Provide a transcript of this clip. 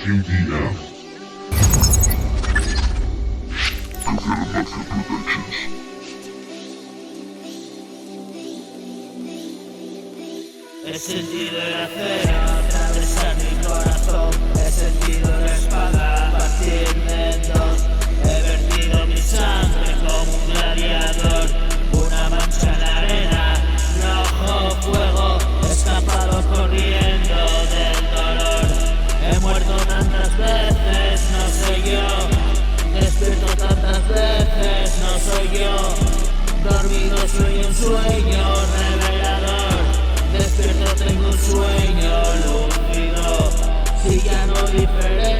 KDF. Prepare for Productions. He sentido el acero atravesar mi corazón, he sentido la espada partirme en dos, he vertido mi sangre como un gladiador, una mancha en la arena, rojo fuego, he escapado corriendo del dolor, he muerto tantas veces, no soy yo, despierto tantas veces, no soy yo, dormido soy un sueño revelador. Despierto, tengo un sueño lúcido, si ya no diferente.